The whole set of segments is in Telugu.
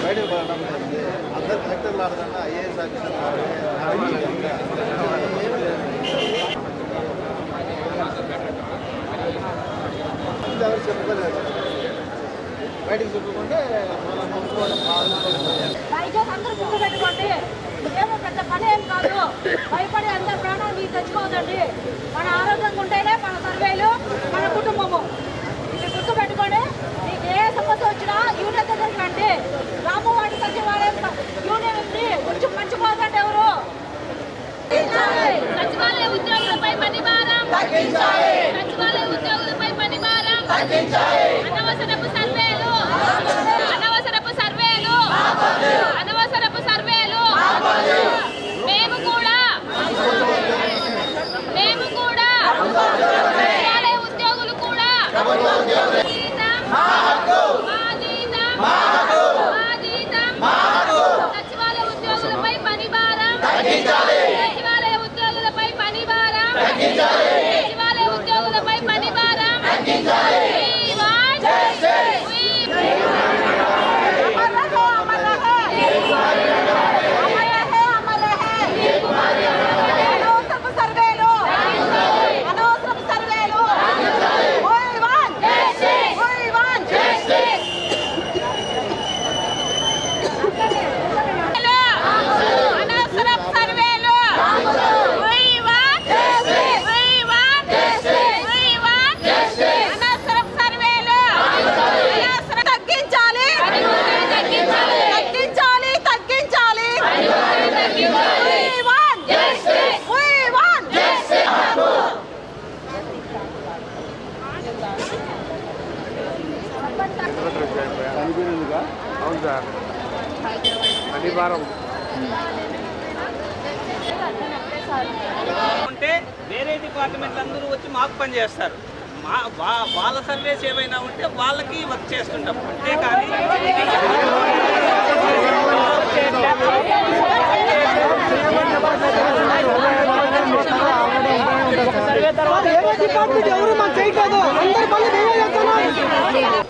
బయటకు అందరు కలెక్టర్లు ఆడదంటే ఐఏఎస్ ఆఫీసర్ ఎవరు చెప్పుకోలేదు బయటకు చెప్పుకుంటే అందరూ గుర్తుపెట్టుకోండి. ఏమో పెద్ద పని ఏం కాదు, భయపడి అందరు ప్రాణాలు మీరు తెచ్చుకోవద్దండి. మన ఆరోగ్యంగా ఉంటేనే మన సర్వేలు మన కుటుంబము. ఇది గుర్తుపెట్టుకోండి. మీకు ఏ సమస్య వచ్చినా యూనియన్ దగ్గరికి రండి. రామవాడి సచివాలయం యూనియన్ ఉంది, కొంచెం మర్చిపోకండి ఎవరు. సచివాలయ ఉద్యోగులపై పని భారం తగ్గించాలి. సచివాలయ ఉద్యోగులపై పని భారం తగ్గించాలి. అనవసరపు సర్వేలు అనవసరపు సర్వేలు అనవసరపు సర్వేలు మేము కూడా సచివాలయ ఉద్యోగులు కూడా సచివాలయ ఉద్యోగులపై పని భారం సచివాలయ ఉద్యోగులపై పని భారం సచివాలయ ఉద్యోగులపై పని భారం అవును సార్, అనివారం ఉంటే వేరే డిపార్ట్మెంట్ అందరూ వచ్చి మాకు పని చేస్తారు. వాళ్ళ సర్వేస్ ఏమైనా ఉంటే వాళ్ళకి వర్క్ చేస్తుంటాం. అంతేకాని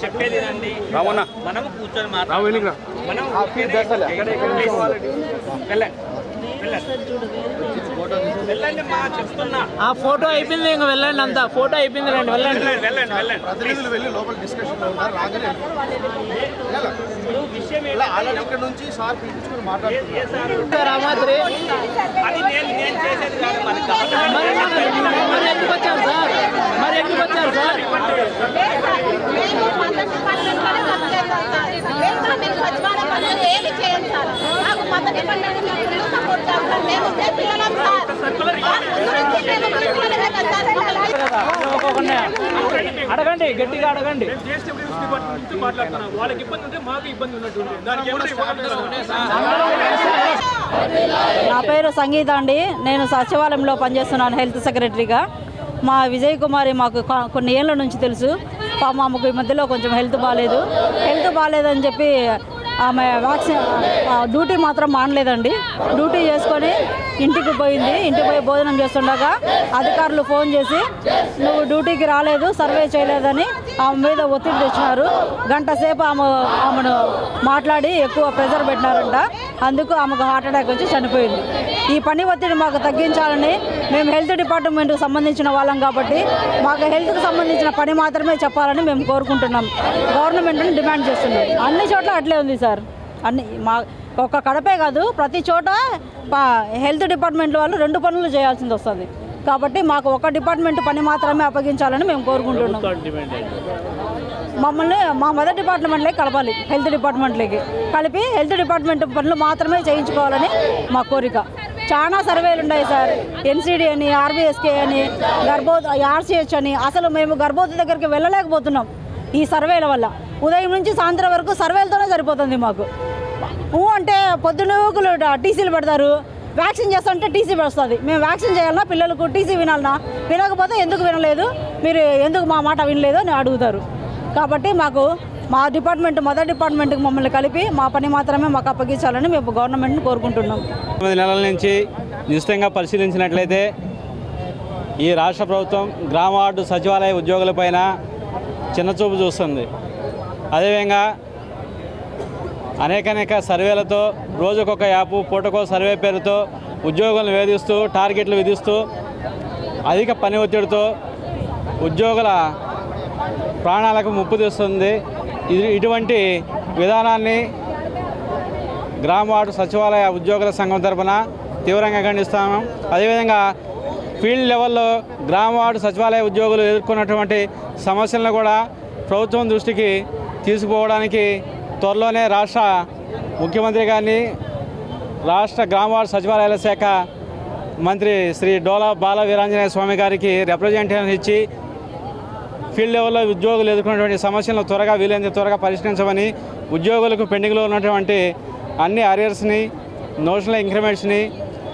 చెప్పేది రండి, మనం కూర్చొని మాట్లాడాలి. మనం వెళ్ళండి మా చెప్తున్నా. ఆ ఫోటో అయిపోయింది, ఇంకా వెళ్ళండి. అంతా ఫోటో అయిపోయింది, రండి వెళ్ళండి. వెళ్ళి లోపల డిస్కషన్ విషయం ఇక్కడ నుంచి సార్ పిలిపించుకుని రామాద్రి అది నేను చేసేది కాదు. మరి ఎందుకు వచ్చారు సార్? మరి ఎందుకు వచ్చారు సార్? ఏమి చేయండి సార్, నాకు మత డిపార్ట్మెంట్ సపోర్ట్ చేస్తారు. మేము పిల్లలం సార్, అడగండి, గట్టిగా అడగండి. వాళ్ళకి ఇబ్బంది ఉంటే మాకు ఇబ్బంది ఉన్నట్టు. నా పేరు సంగీత అండి. నేను సచివాలయంలో పనిచేస్తున్నాను హెల్త్ సెక్రటరీగా. మా విజయ్ కుమారి మాకు కొన్ని ఏళ్ళ నుంచి తెలుసు. మాకు ఈ మధ్యలో కొంచెం హెల్త్ బాగాలేదని చెప్పి ఆమె వ్యాక్సిన్ డ్యూటీ మాత్రం మానలేదండి. డ్యూటీ చేసుకొని ఇంటికి పోయింది. ఇంటికి పోయి భోజనం చేస్తుండగా అధికారులు ఫోన్ చేసి నువ్వు డ్యూటీకి రాలేదు, సర్వే చేయలేదని ఆమె మీద ఒత్తిడి తెచ్చినారు. గంట సేపు ఆమెను మాట్లాడి ఎక్కువ ప్రెజర్ పెట్టినారంట. అందుకు ఆమెకు హార్ట్ అటాక్ వచ్చి చనిపోయింది. ఈ పని ఒత్తిడి మాకు తగ్గించాలని మేము హెల్త్ డిపార్ట్మెంట్కి సంబంధించిన వాళ్ళం కాబట్టి మాకు హెల్త్కి సంబంధించిన పని మాత్రమే చెప్పాలని మేము కోరుకుంటున్నాం. గవర్నమెంట్ని డిమాండ్ చేస్తున్నాం. అన్ని చోట్ల అట్లే ఉంది సార్. మా ఒక్క కడపే కాదు, ప్రతి చోట హెల్త్ డిపార్ట్మెంట్ వాళ్ళు 2 పనులు చేయాల్సింది వస్తుంది. కాబట్టి మాకు ఒక డిపార్ట్మెంట్ పని మాత్రమే అప్పగించాలని మేము కోరుకుంటున్నాం. మమ్మల్ని మా మదర్ డిపార్ట్మెంట్లోకి కలపాలి, హెల్త్ డిపార్ట్మెంట్లోకి కలిపి హెల్త్ డిపార్ట్మెంట్ పనులు మాత్రమే చేయించుకోవాలని మా కోరిక. చాలా సర్వేలు ఉన్నాయి సార్, ఎన్సీడీ అని, ఆర్బీఎస్కే అని, ఆర్సీహెచ్ అని. అసలు మేము గర్భవతి దగ్గరికి వెళ్ళలేకపోతున్నాం ఈ సర్వేల వల్ల. ఉదయం నుంచి సాయంత్రం వరకు సర్వేలతోనే సరిపోతుంది మాకు. అంటే పొద్దునూకులు టీసీలు పెడతారు, వ్యాక్సిన్ చేస్తుంటే టీసీ వస్తుంది. మేము వ్యాక్సిన్ చేయాలన్నా పిల్లలకు టీసీ వినాలన్నా, వినకపోతే ఎందుకు వినలేదు, మీరు ఎందుకు మా మాట వినలేదు అని అడుగుతారు. కాబట్టి మాకు మా డిపార్ట్మెంట్ మదర్ డిపార్ట్మెంట్కి మమ్మల్ని కలిపి మా పని మాత్రమే మాకు అప్పగించాలని మేము గవర్నమెంట్ని కోరుకుంటున్నాం. 9 నెలల నుంచి నిశ్చితంగా పరిశీలించినట్లయితే ఈ రాష్ట్ర ప్రభుత్వం గ్రామ వార్డు సచివాలయ ఉద్యోగులపైన చిన్నచూపు చూస్తుంది. అదేవిధంగా అనేక సర్వేలతో రోజుకొక యాప్ పూటకో సర్వే పేరుతో ఉద్యోగులను వేధిస్తూ టార్గెట్లు విధిస్తూ అధిక పని ఒత్తిడితో ఉద్యోగుల ప్రాణాలకు ముప్పు తెస్తుంది. ఇటువంటి విధానాన్ని గ్రామ వార్డు సచివాలయ ఉద్యోగుల సంఘం తరఫున తీవ్రంగా ఖండిస్తాము. అదేవిధంగా ఫీల్డ్ లెవెల్లో గ్రామ వార్డు సచివాలయ ఉద్యోగులు ఎదుర్కొన్నటువంటి సమస్యలను కూడా ప్రభుత్వం దృష్టికి తీసుకుపోవడానికి త్వరలోనే రాష్ట్ర ముఖ్యమంత్రి గారిని, రాష్ట్ర గ్రామ వార్డు సచివాలయాల శాఖ మంత్రి శ్రీ డోలా బాల వీరాంజనేయ స్వామి గారికి రిప్రజెంటేషన్ ఇచ్చి ఫీల్డ్ లెవెల్లో ఉద్యోగులు ఎదుర్కొన్నటువంటి సమస్యలను వీలైనంత త్వరగా పరిష్కరించమని, ఉద్యోగులకు పెండింగ్లో ఉన్నటువంటి అన్ని అరియర్స్ని, నోషనల్ ఇంక్రిమెంట్స్ని,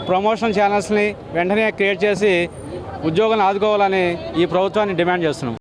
ప్రమోషన్ ఛానల్స్ని వెంటనే క్రియేట్ చేసి ఉద్యోగులను ఆదుకోవాలని ఈ ప్రభుత్వాన్ని డిమాండ్ చేస్తున్నాం.